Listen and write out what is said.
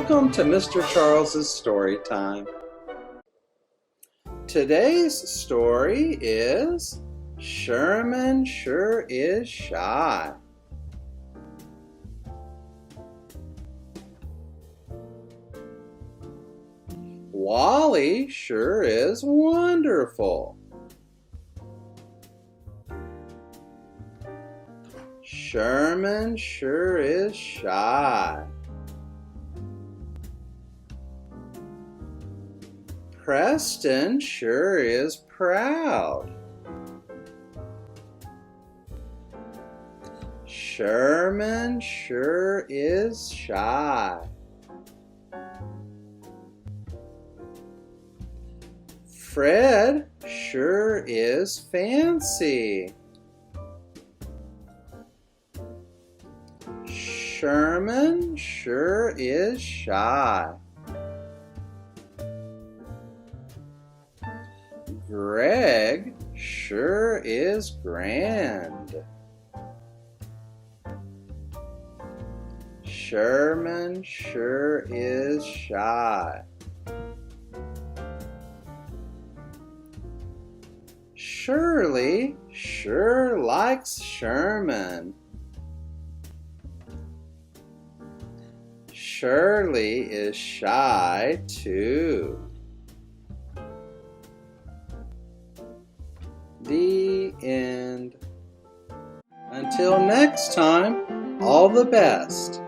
Welcome to Mr. Charles's Story Time. Today's story is Sherman Sure Is Shy. Wally sure is wonderful. Sherman sure is shy. Preston sure is proud. Sherman sure is shy. Fred sure is fancy. Sherman sure is shy. Greg sure is grand. Sherman sure is shy. Shirley sure likes Sherman. Shirley is shy too. The end. Until next time, all the best.